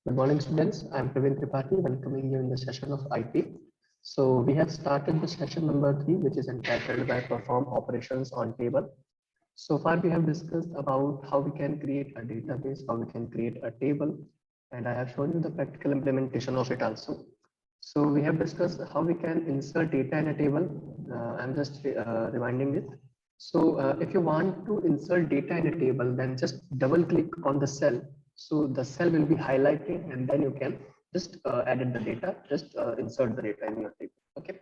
Good morning, students. I'm Praveen Tripathi, welcoming you in the session of IT. So we have started the session number 3, which is entitled by Perform Operations on Table. So far, we have discussed about how we can create a database, how we can create a table, and I have shown you the practical implementation of it also. So we have discussed how we can insert data in a table. I'm just reminding it. So if you want to insert data in a table, then just double click on the cell. So the cell will be highlighted and then you can just edit the data, just insert the data in your table. Okay.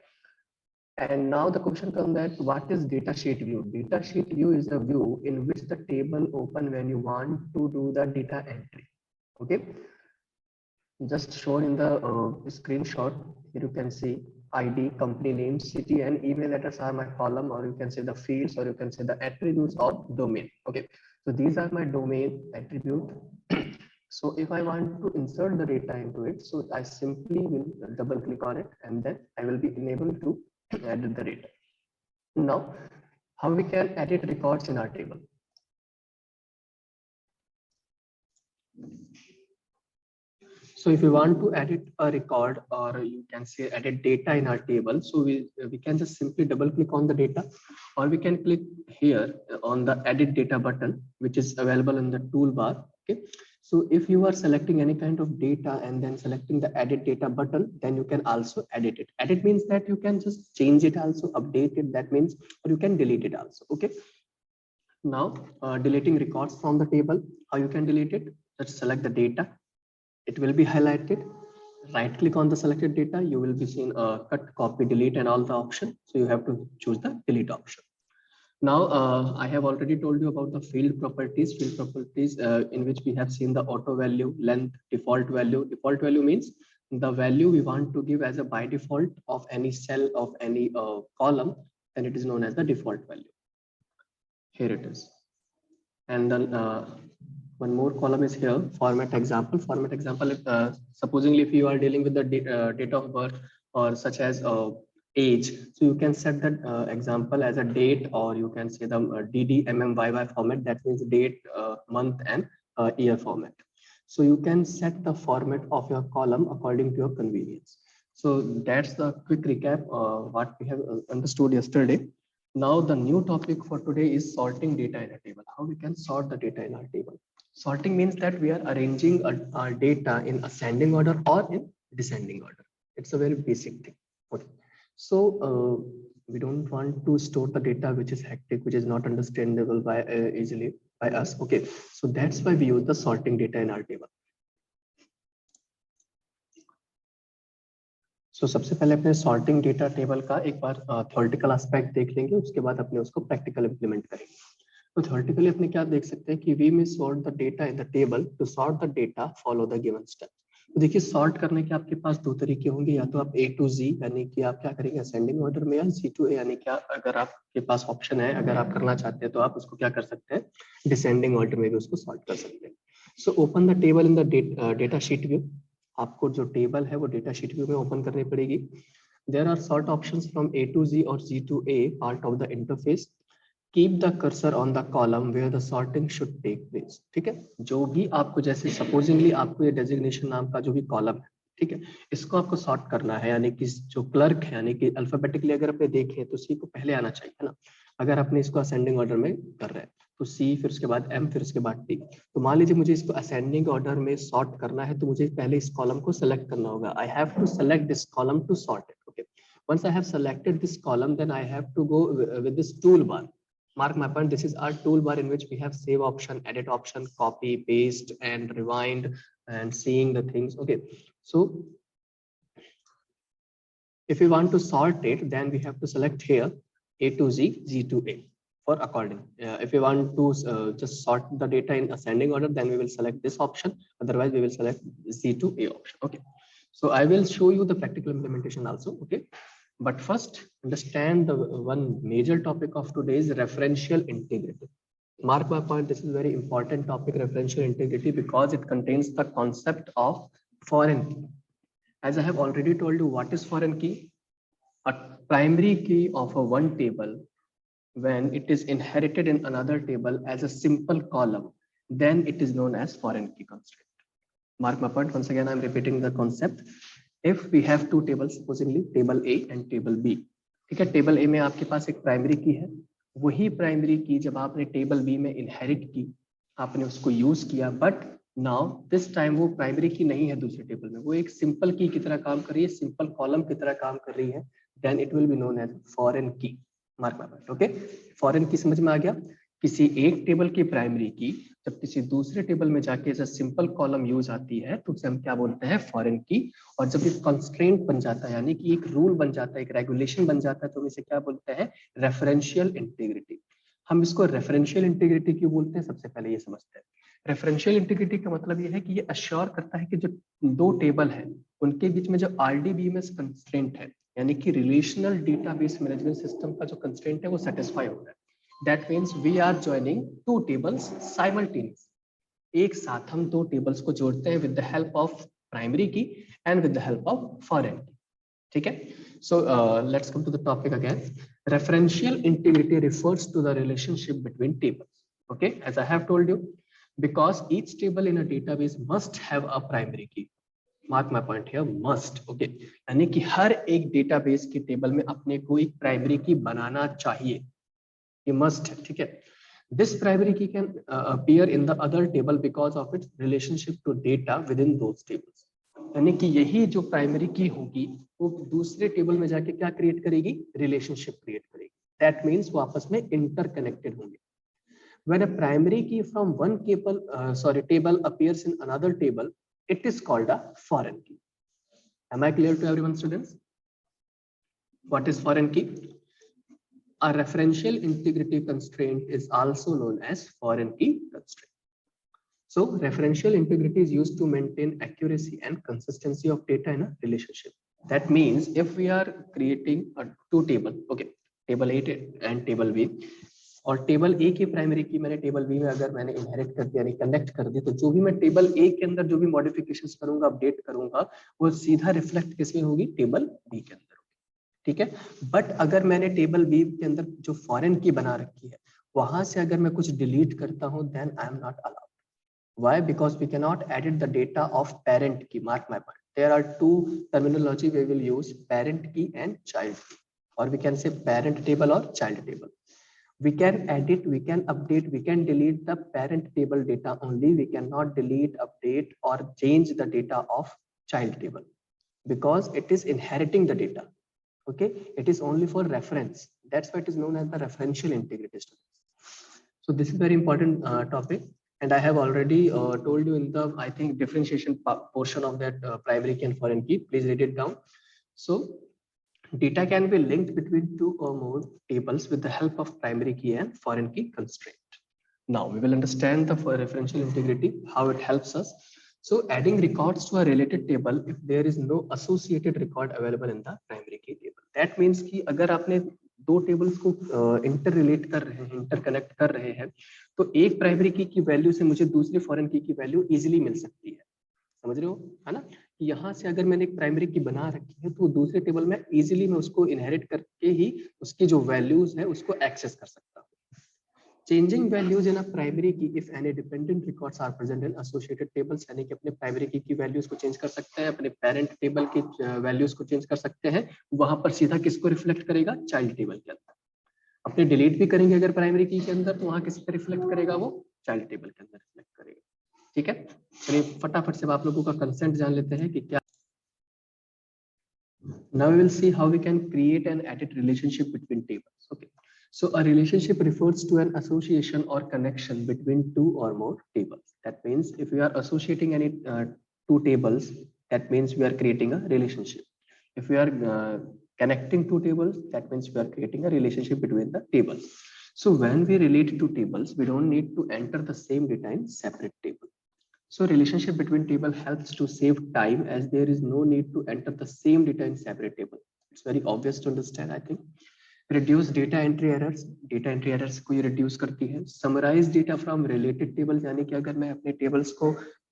And now the question comes that what is data sheet view? Data sheet view is a view in which the table open when you want to do the data entry. Okay. Just shown in the screenshot, here you can see ID, company name, city, and email address are my column, or you can say the fields, or you can say the attributes of domain. Okay, so these are my domain attribute. So if I want to insert the data into it, so I simply will double click on it, and then I will be enabled to edit the data. Now, how we can edit records in our table? So if you want to edit a record, or you can say edit data in our table, so we can just simply double click on the data, or we can click here on the edit data button, which is available in the toolbar. Okay, so if you are selecting any kind of data and then selecting the edit data button, then you can also edit it. Edit means that you can just change it, also update it, that means, or you can delete it also. Okay, now deleting records from the table, how you can delete it? Just select the data, it will be highlighted. Right click on the selected data, you will be seeing cut, copy, delete, and all the option. So you have to choose the delete option. Now I have already told you about the field properties. Field properties in which we have seen the auto value, length, default value. Default value means the value we want to give as a by default of any cell of any column, and it is known as the default value. Here it is. And then one more column is here, format example. Format example, supposingly if you are dealing with the date of birth or such as age, so you can set that example as a date, or you can say the DDMMYY format, that means date, month, and year format. So you can set the format of your column according to your convenience. So that's the quick recap what we have understood yesterday. Now the new topic for today is sorting data in a table. How we can sort the data in our table. Sorting means that we are arranging our data in ascending order or in descending order. It's a very basic thing. Okay. So we don't want to store the data which is hectic, which is not understandable by easily by us. Okay. So that's why we use the sorting data in our table. So सबसे पहले अपने sorting data table का एक बार theoretical aspect देख लेंगे, उसके बाद अपने उसको प्रैक्टिकल इंप्लीमेंट करेंगे. तो थ्योरेटिकली अपने क्या देख सकते हैं कि we may sort the data in the table. To sort the data follow the given step. तो देखिए सॉर्ट करने के आपके पास दो तरीके होंगे, या तो आप A to Z यानी कि आप क्या करेंगे असेंडिंग ऑर्डर में, या Z to A यानी क्या अगर आपके पास ऑप्शन है, अगर आप करना चाहते हैं तो आप उसको क्या कर सकते हैं डिसेंडिंग ऑर्डर में भी उसको सॉर्ट कर सकते हैं. So open the table in the data sheet view. आपको जो टेबल है वो डेटा शीट व्यू में ओपन करनी पड़ेगी. There are sort options from A to Z और Z to A part of the interface. Keep the cursor on the column where the sorting should take place. ठीक है, जो भी आपको जैसे सपोजिंगली आपको ये डेजिग्नेशन नाम का जो भी कॉलम है, ठीक है, इसको आपको सॉर्ट करना है, यानी कि जो क्लर्क है यानी कि अल्फाबेटिकली अगर अपने देखें तो सी को पहले आना चाहिए है ना. अगर आपने इसको असेंडिंग ऑर्डर में कर रहे हैं तो सी, फिर उसके बाद एम, फिर उसके बाद टी. तो मान लीजिए मुझे इसको असेंडिंग ऑर्डर में सॉर्ट करना है, तो मुझे पहले इस कॉलम को सेलेक्ट करना होगा. I have to select this column to sort it. Okay, once I have selected this column, then I have to go with this toolbar. Mark my point, this is our toolbar in which we have save option, edit option, copy, paste, and rewind, and seeing the things. Okay, so if we want to sort it, then we have to select here A to Z, Z to A for according. If we want to just sort the data in ascending order, then we will select this option. Otherwise, we will select Z to A option. Okay, so I will show you the practical implementation also. Okay, but first understand the one major topic of today is referential integrity. Mark my point, this is very important topic, referential integrity, because it contains the concept of foreign key. As I have already told you, what is foreign key? A primary key of a one table, when it is inherited in another table as a simple column, then it is known as foreign key constraint. Mark my point. Once again, I'm repeating the concept. If we have two tables, supposedly table A and table B. ठीक है, table ए में आपके पास एक primary की है, वही primary की जब आपने टेबल बी में इनहेरिट की, आपने उसको यूज किया, बट नाउ दिस टाइम वो प्राइमरी की नहीं है दूसरे टेबल में, वो एक सिंपल की तरह काम कर रही है, सिंपल कॉलम की तरह काम कर रही है, then it will be known as foreign की। Mark my point. Okay, foreign की समझ में आ गया। किसी एक टेबल की प्राइमरी की जब किसी दूसरे टेबल में जाके as a simple column use आती है तो उसे हम क्या बोलते हैं, फॉरेन की। और जब ये कंस्ट्रेंट बन जाता है, यानी कि एक रूल बन जाता है, एक रेगुलेशन बन जाता है, तो हम इसे क्या बोलते हैं, रेफरेंशियल इंटीग्रिटी। हम इसको रेफरेंशियल इंटीग्रिटी क्यों बोलते हैं, सबसे पहले ये समझते हैं। रेफरेंशियल इंटीग्रिटी का मतलब ये है कि ये अश्योर करता है कि जो दो टेबल है उनके बीच में जो आरडीबीएमएस कंस्ट्रेंट है, यानी कि रिलेशनल डेटाबेस मैनेजमेंट सिस्टम का जो कंस्ट्रेंट है वो सेटिस्फाई हो रहा है। That means we are joining two tables simultaneously. एक साथ हम दो टेबल्स को जोड़ते हैं with the help of primary key and with the help of foreign key. ठीक है? So let's come to the topic again. Referential integrity refers to the relationship between tables. Okay, as I have told you, because each table in a database must have a primary key. Mark my point here, must. Okay, यानी कि हर एक database की table में अपने को एक primary की बनाना चाहिए, ये मस्ट है। ठीक है, this primary key can appear in the other table because of its relationship to data within those tables. यानी कि यही जो प्राइमरी की होगी वो दूसरे टेबल में जाके क्या क्रिएट करेगी, रिलेशनशिप क्रिएट करेगी। दैट मीन्स वो आपस में इंटरकनेक्टेड होंगे। When a primary key from one table appears in another table, it is called a foreign key. Am I clear to everyone, students? What is foreign key? A referential integrity constraint is also known as foreign key constraint. So referential integrity is used to maintain accuracy and consistency of data in a relationship. That means if we are creating a two table, okay, table A and table B, और table ए की primary की मैंने table B में अगर मैंने inherit कर दिया, यानी कनेक्ट कर दिया, तो जो भी मैं टेबल ए के अंदर जो भी मॉडिफिकेशंस करूंगा, अपडेट करूंगा, वो सीधा रिफ्लेक्ट किसमें होगी, टेबल बी के अंदर। ठीक है, बट अगर मैंने टेबल बी के अंदर जो फॉरेन की बना रखी है वहां से अगर मैं कुछ डिलीट करता हूं, then I am not allowed. Why? Because we cannot edit the data of parent key. Mark my point. There are two terminology we will use: parent key and child key, or we can say parent table or child table. We can edit, we can update, we can delete the parent table data only. We cannot delete, update, or change the data of child table because it is inheriting the data. Okay, it is only for reference. That's why it is known as the referential integrity studies. So this is very important topic, and I have already told you in the, I think, differentiation portion of that primary key and foreign key. Please read it down. So data can be linked between two or more tables with the help of primary key and foreign key constraint. Now we will understand the referential integrity, how it helps us. So adding records to a related table if there is no associated record available in the primary key table. That means कि अगर आपने दो tables को inter relate कर रहे हैं, interconnect कर रहे हैं, तो एक प्राइमरी की वैल्यू से मुझे दूसरी फॉरेन की वैल्यू इजीली मिल सकती है। समझ रहे हो, है ना? यहाँ से अगर मैंने एक प्राइमरी की बना रखी है तो दूसरे टेबल में इजीली मैं उसको इनहेरिट करके ही उसकी जो वैल्यूज है उसको एक्सेस कर सकता हूँ। Changing values in a primary key if any dependent records are present in associated tables, यानी कि अपने प्राइमरी की वैल्यूज को चेंज कर सकते हैं, अपने पेरेंट टेबल की वैल्यूज को चेंज कर सकते हैं, वहां पर सीधा किसको रिफ्लेक्ट करेगा, चाइल्ड टेबल के अंदर। अपने डिलीट भी करेंगे अगर प्राइमरी की के अंदर, तो वहां किस पे रिफ्लेक्ट करेगा, वो चाइल्ड टेबल के अंदर रिफ्लेक्ट करेगा। ठीक है, चलिए फटाफट से आप लोगों का कंसेंट जान लेते हैं कि क्या। Now we will see how we can create and edit relationship between tables. Okay. So a relationship refers to an association or connection between two or more tables. That means if we are associating any two tables, that means we are creating a relationship. If we are connecting two tables, that means we are creating a relationship between the tables. So when we relate two tables, we don't need to enter the same data in separate table. So relationship between table helps to save time as there is no need to enter the same data in separate table. It's very obvious to understand, I think. Reduce data entry errors को ये reduce करती है. Summarize data from related tables, यानी कि अगर मैं अपने tables को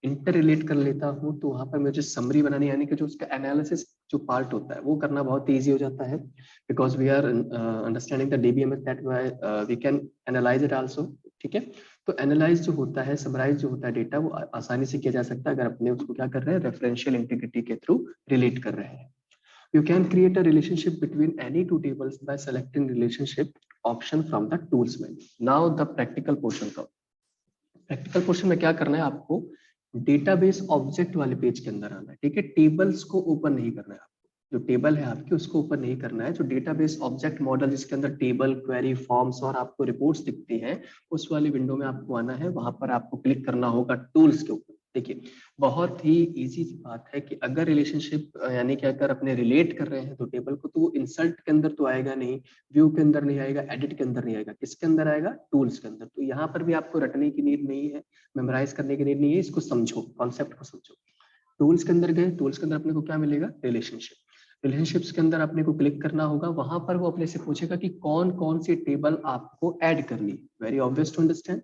interrelate कर लेता हूँ तो वहाँ पर मुझे summary बनानी, यानी कि जो उसका analysis जो part होता है वो करना बहुत easy हो जाता है, because we are understanding the DBMS, that way we can analyze it also. ठीक है, तो एनालाइज जो होता है, समराइज जो होता है डेटा, वो आसानी से किया जा सकता है अगर अपने उसको क्या कर रहे हैं, रेफरेंशियल इंटीग्रिटी के थ्रू रिलेट कर रहे हैं। You can create a relationship between any two tables by selecting relationship option from the tools menu. Now the practical portion का प्रैक्टिकल पोर्शन में क्या करना है आपको, डेटाबेस ऑब्जेक्ट वाले पेज के अंदर आना है, ठीक है। टेबल्स को ओपन नहीं करना है आपको, जो टेबल है आपकी उसको ओपन नहीं करना है। जो डेटाबेस ऑब्जेक्ट मॉडल जिसके अंदर टेबल, क्वेरी, फॉर्म्स और आपको रिपोर्ट्स दिखती हैं, उस वाली विंडो में आपको आना है। वहां पर आपको क्लिक करना होगा टूल्स के ऊपर। देखिए बहुत ही इजी बात है कि अगर रिलेशनशिप यानी कि अगर अपने रिलेट कर रहे हैं तो टेबल को, तो वो इंसर्ट के अंदर तो आएगा नहीं, व्यू के अंदर नहीं आएगा, एडिट के अंदर नहीं आएगा, किसके अंदर आएगा, टूल्स के अंदर। तो यहाँ पर भी आपको रटने की नीड नहीं है, मेमोराइज करने की नीड नहीं है, इसको समझो, कॉन्सेप्ट को समझो। टूल्स के अंदर गए, टूल्स के अंदर अपने को क्या मिलेगा, रिलेशनशिप। रिलेशनशिप्स के अंदर अपने को क्लिक करना होगा। वहां पर वो अपने से पूछेगा कि कौन कौन सी टेबल आपको ऐड करनी है। Very obvious to understand.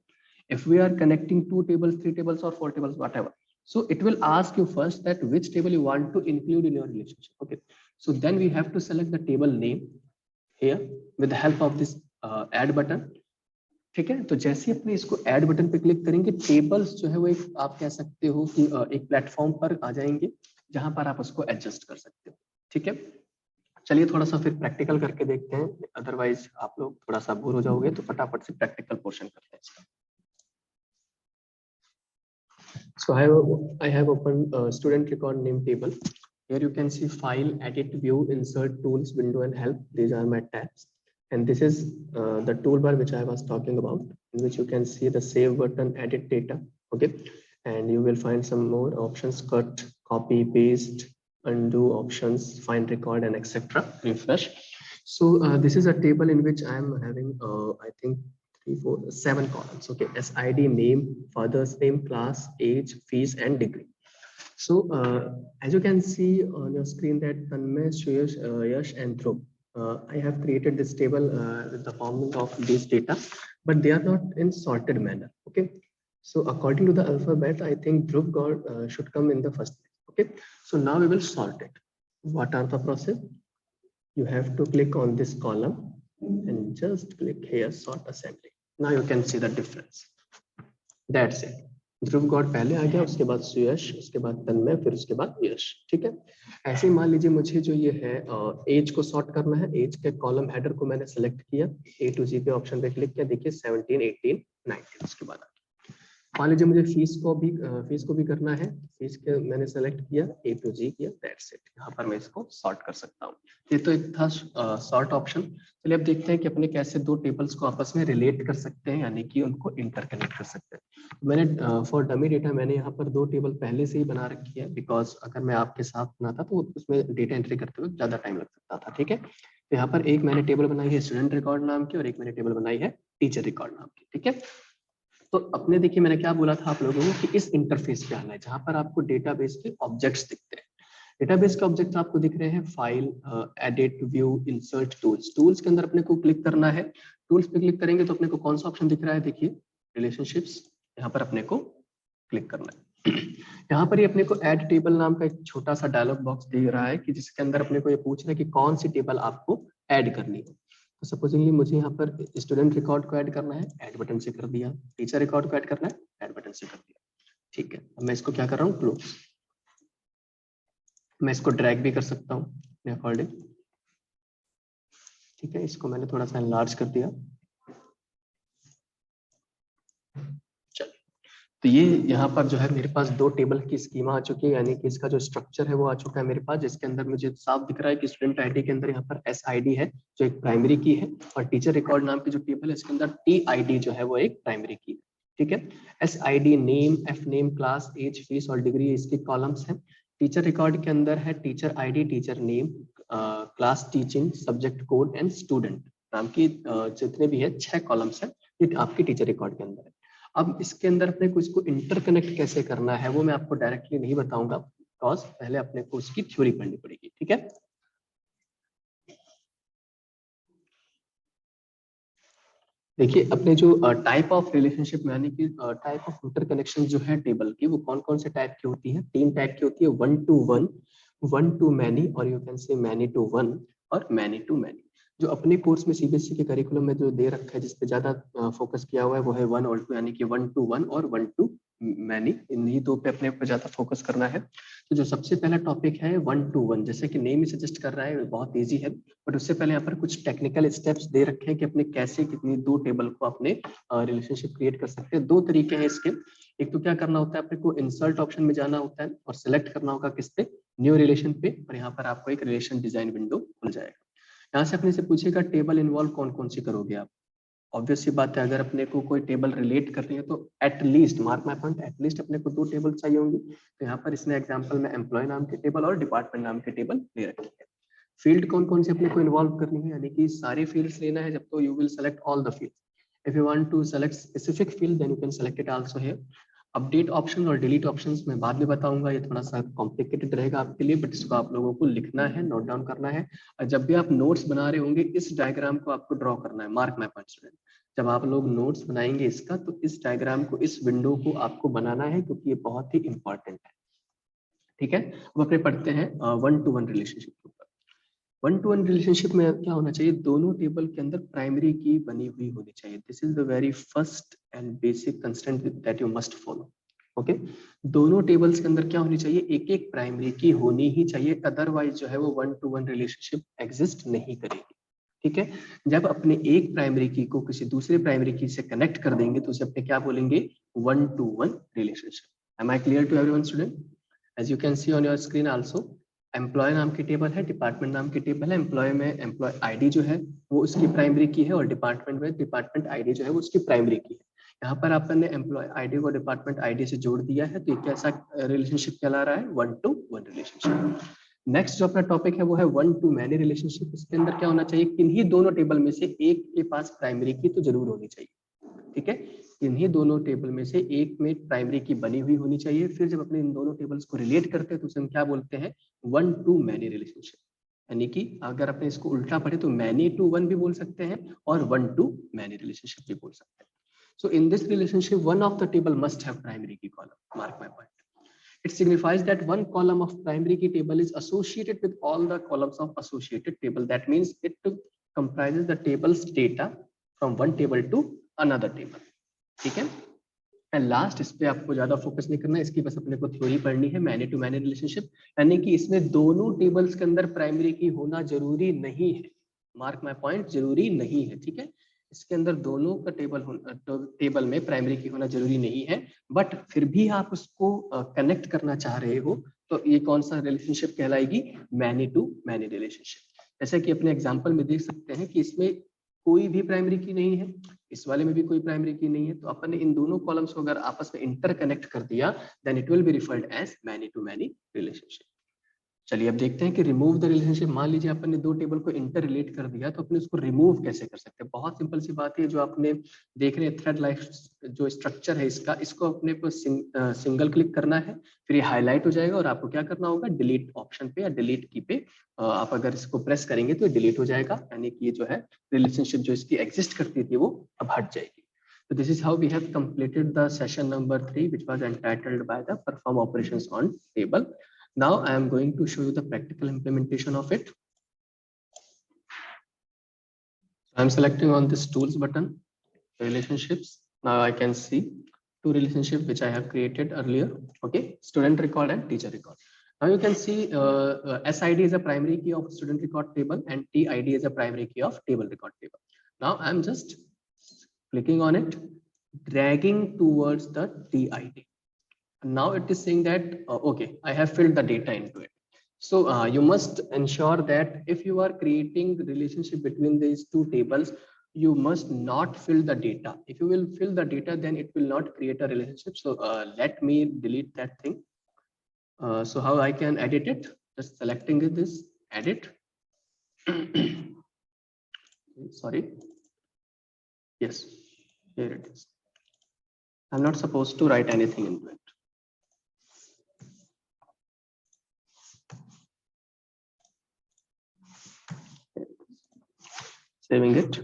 if we are connecting 2 tables, 3 tables or 4 tables, whatever, so it will ask you first that which table you want to include in your relationship. Okay, so then we have to select the table name here with the help of this add button. ठीक है, तो जैसे ही अपने इसको add button पे click करेंगे, tables जो है वो एक आप कह सकते हो कि एक प्लेटफॉर्म पर आ जाएंगे जहां पर आप उसको एडजस्ट कर सकते हो। ठीक है, चलिए थोड़ा सा फिर प्रैक्टिकल करके देखते हैं, अदरवाइज आप लोग थोड़ा सा बोर हो जाओगे, तो फटाफट से प्रैक्टिकल पोर्शन करते हैं इसका। So I have opened student record name table. Here you can see file, edit, view, insert, tools, window, and help. These are my tabs. And this is the toolbar which I was talking about, in which you can see the save button, edit data. Okay, and you will find some more options: cut, copy, paste, undo options, find record, and etc. Refresh. So this is a table in which I am having I think 3, 4, 7 columns. Okay, SID, name, father's name, class, age, fees, and degree. So as you can see on your screen that Tanmay, Suyash, Yash, and Dhruv, I have created this table with the format of these data, but they are not in sorted manner. Okay, so according to the alphabet, I think Dhruv got should come in the first place. Okay, so now we will sort it. What are the process? You have to click on this column and just click here, sort assembly. Now you can see the difference. That's it. Dhruv God पहले आ गया, उसके बाद सुयश, उसके बाद तन्मय, फिर उसके बाद यश। ठीक है, ऐसे ही मान लीजिए मुझे जो ये है एज को सॉर्ट करना है। एज के कॉलम हेडर को मैंने सेलेक्ट किया, A to G पे ऑप्शन पे क्लिक किया, देखिए 17, 18, 19। उसके बाद मान लीजिए मुझे फीस को भी करना है। फीस के मैंने सेलेक्ट किया, A to G किया, दैट्स इट। यहाँ पर मैं इसको सॉर्ट कर सकता हूँ। ये तो एक था सॉर्ट ऑप्शन। चलिए अब देखते हैं कि अपने कैसे दो टेबल्स को आपस में रिलेट कर सकते हैं, यानी कि उनको इंटरकनेक्ट कर सकते हैं। मैंने फॉर डमी डेटा मैंने यहाँ पर 2 टेबल पहले से ही बना रखी है, बिकॉज अगर मैं आपके साथ बनाता तो उसमें डेटा एंट्री करते हुए ज्यादा टाइम लग सकता था। ठीक है, तो यहाँ पर एक मैंने टेबल बनाई है स्टूडेंट रिकॉर्ड नाम की, और एक मैंने टेबल बनाई है टीचर रिकॉर्ड नाम की। ठीक है, तो अपने देखिए मैंने क्या बोला था आप लोगों को कि इस इंटरफेस पे आना है जहां पर आपको डेटाबेस के ऑब्जेक्ट्स दिखते हैं। डेटाबेस के ऑब्जेक्ट्स आपको दिख रहे हैं, file, edit, view, insert, tools. Tools के अंदर अपने को क्लिक करना है। टूल्स पे क्लिक करेंगे तो अपने को कौन सा ऑप्शन दिख रहा है, देखिए रिलेशनशिप्स। यहाँ पर अपने को क्लिक करना है। यहाँ पर ही अपने को ऐड टेबल नाम का एक छोटा सा डायलॉग बॉक्स दिख रहा है कि जिसके अंदर अपने को ये पूछ रहा है कि कौन सी टेबल आपको ऐड करनी है। तो सपोजिंगली मुझे यहाँ पर स्टूडेंट रिकॉर्ड को ऐड करना है, ऐड बटन से कर दिया। टीचर रिकॉर्ड को ऐड करना है, ऐड बटन से कर दिया। ठीक है, अब मैं इसको क्या कर रहा हूँ, क्लोज। मैं इसको ड्रैग भी कर सकता हूँ अपने अकॉर्डिंग। ठीक है, इसको मैंने थोड़ा सा एनलार्ज कर दिया। तो ये यहाँ पर जो है मेरे पास 2 टेबल की स्कीमा आ चुकी है, यानी कि इसका जो स्ट्रक्चर है वो आ चुका है मेरे पास, जिसके अंदर मुझे साफ दिख रहा है कि स्टूडेंट आईडी के अंदर यहाँ पर SID है जो एक प्राइमरी की है, और टीचर रिकॉर्ड नाम की जो टेबल है इसके अंदर TID जो है वो एक प्राइमरी की है। ठीक है, SID, name, F name, class, age, fees और डिग्री इसके कॉलम्स हैं। टीचर रिकॉर्ड के अंदर है teacher ID, teacher name, class, teaching, subject code and student नाम की जितने भी है 6 कॉलम्स है, ये आपकी टीचर रिकॉर्ड के अंदर है। अब इसके अंदर अपने को इसको इंटरकनेक्ट कैसे करना है वो मैं आपको डायरेक्टली नहीं बताऊंगा, बिकॉज पहले अपने को उसकी थ्योरी पढ़नी पड़ेगी। ठीक है, देखिए अपने जो टाइप ऑफ रिलेशनशिप यानी कि टाइप ऑफ इंटरकनेक्शन जो है टेबल की, वो कौन कौन से टाइप की होती है, 3 टाइप की होती है, 1 to 1, 1 to many, और you can say many to 1 और मैनी टू मैनी। जो अपने कोर्स में सीबीएसई के करिकुलम में जो दे रखा है, जिसपे ज्यादा फोकस किया हुआ है, वो है 1 और 2, यानी कि 1 to 1 और 1 to मैनी, इन्हीं दो पे अपने पे ज्यादा फोकस करना है। तो जो सबसे पहला टॉपिक है 1 to 1, जैसे कि नेम ही सजेस्ट कर रहा है, बहुत ईजी है। बट उससे पहले यहाँ पर कुछ टेक्निकल स्टेप्स दे रखे हैं कि अपने कैसे कितनी दो टेबल को अपने रिलेशनशिप क्रिएट कर सकते हैं। दो तरीके हैं इसके। एक तो क्या करना होता है, अपने को इंसर्ट ऑप्शन में जाना होता है और सिलेक्ट करना होगा किस पे, न्यू रिलेशन पे, और यहाँ पर आपको एक रिलेशन डिजाइन विंडो खुल जाएगा। यहाँ से अपने से पूछेगा टेबल इन्वॉल्व कौन कौन सी करोगे आप। ऑब्वियस सी बात है, अगर अपने को कोई टेबल रिलेट करनी है तो at least, mark my point, at least अपने को 2 टेबल चाहिए होंगी। तो यहाँ पर इसने एग्जांपल में एम्प्लॉय नाम के टेबल और डिपार्टमेंट नाम के टेबल ले रखी है। फील्ड कौन कौन से अपने को इन्वॉल्व करनी है, यानी कि सारे फील्ड्स लेना है, जब तो you will select all the fields. If you want to select specific field then you can select it also here. Update option और डिलीट ऑप्शंस मैं बाद में बताऊंगा, ये थोड़ा सा कॉम्प्लिकेटेड रहेगा आपके लिए, बट इसको आप लोगों को लिखना है, नोट डाउन करना है। और जब भी आप नोट्स बना रहे होंगे, इस डायग्राम को आपको ड्रॉ करना है, मार्क माय पॉइंट स्टूडेंट। जब आप लोग नोट्स बनाएंगे इसका, तो इस डायग्राम को, इस विंडो को आपको बनाना है, क्योंकि ये बहुत ही इंपॉर्टेंट है। ठीक है, अब अपने पढ़ते हैं 1 to 1 रिलेशनशिप के ऊपर। 1 to 1 रिलेशनशिप में क्या होना चाहिए, दोनों टेबल के अंदर प्राइमरी की बनी हुई होनी चाहिए। This is the very first and basic constraint that you must follow. Okay, दोनों टेबल्स के अंदर क्या होनी चाहिए, एक एक प्राइमरी की होनी ही चाहिए, अदरवाइज जो है वो 1 to 1 रिलेशनशिप एग्जिस्ट नहीं करेगी। ठीक है, जब अपने एक प्राइमरी की को किसी दूसरे प्राइमरी की से कनेक्ट कर देंगे तो उसे अपने क्या बोलेंगे, 1 to 1 relationship. Am I clear to everyone student? As you can see on your screen also, employ नाम की टेबल है, डिपार्टमेंट नाम की टेबल है। एम्प्लॉय में एम्प्लॉय आईडी जो है वो उसकी प्राइमरी की है, और डिपार्टमेंट में डिपार्टमेंट आईडी जो है वो उसकी प्राइमरी की है। यहाँ पर आपने एम्प्लॉय आईडी को डिपार्टमेंट आईडी से जोड़ दिया है, तो ये कैसा रिलेशनशिप कहला रहा है, 1 to 1 रिलेशनशिप। नेक्स्ट जो अपना टॉपिक है वो है 1 to मैनी रिलेशनशिप। इसके अंदर क्या होना चाहिए, किन्हीं दोनों टेबल में से एक के पास प्राइमरी की तो जरूर होनी चाहिए। ठीक है, इन्हीं दोनों टेबल में से एक में प्राइमरी की बनी हुई होनी चाहिए। फिर जब अपने इन दोनों टेबल्स को रिलेट करते हैं तो उसे हम क्या बोलते हैं, 1 to मैनी रिलेशनशिप। यानी कि अगर अपने इसको उल्टा पढ़े तो मैनी टू 1 भी बोल सकते हैं और 1 to मैनी रिलेशनशिप भी बोल सकते हैं। So in this relationship, one of the table must have primary key column. Mark my point. It signifies that one column of primary key table is associated with all the columns of associated table. That means it comprises the table's data from one table to another table. ठीक है, and last, इस पे आपको ज्यादा focus नहीं करना है, इसकी बस अपने को थ्योरी पढ़नी है, मैनी टू मैनी रिलेशनशिप, यानी कि इसमें दोनों टेबल्स के अंदर प्राइमरी की होना जरूरी नहीं है। मार्क माय पॉइंट, जरूरी नहीं है। ठीक है, इसके अंदर दोनों का टेबल में प्राइमरी की होना जरूरी नहीं है, बट फिर भी आप उसको कनेक्ट करना चाह रहे हो तो ये कौन सा रिलेशनशिप कहलाएगी, मैनी टू मैनी रिलेशनशिप। जैसे कि अपने एग्जांपल में देख सकते हैं कि इसमें कोई भी प्राइमरी की नहीं है, इस वाले में भी कोई प्राइमरी की नहीं है, तो अपन ने इन दोनों कॉलम्स को अगर आपस में इंटरकनेक्ट कर दिया then it will be referred as many to many relationship. चलिए अब देखते हैं कि रिमूव द रिलेशनशिप। मान लीजिए अपन ने दो टेबल को इंटर रिलेट कर दिया, तो अपने उसको रिमूव कैसे कर सकते हैं। बहुत सिंपल सी बात है, जो आपने देख रहे हैं थ्रेड लाइफ जो स्ट्रक्चर है इसका, इसको अपने को सिंगल क्लिक करना है, फिर ये हाईलाइट हो जाएगा और आपको क्या करना होगा, डिलीट ऑप्शन पे या डिलीट की पे आप अगर इसको प्रेस करेंगे तो डिलीट हो जाएगा, यानी कि ये जो है रिलेशनशिप जो इसकी एग्जिस्ट करती थी वो अब हट जाएगी। So this is how we have completed the session number 3, which was entitled by the perform operations on table. Now I am going to show you the practical implementation of it. I am selecting on this tools button, relationships. Now I can see two relationships which I have created earlier. Okay, student record and teacher record. Now you can see SID is a primary key of student record table and TID is a primary key of table record table. Now I am just clicking on it, dragging towards the TID. Now it is saying that okay, I have filled the data into it. So you must ensure that if you are creating the relationship between these two tables, you must not fill the data. If you will fill the data, then it will not create a relationship. So let me delete that thing. So how I can edit it, just selecting this edit. Sorry, yes, here it is. I'm not supposed to write anything into it. Saving it.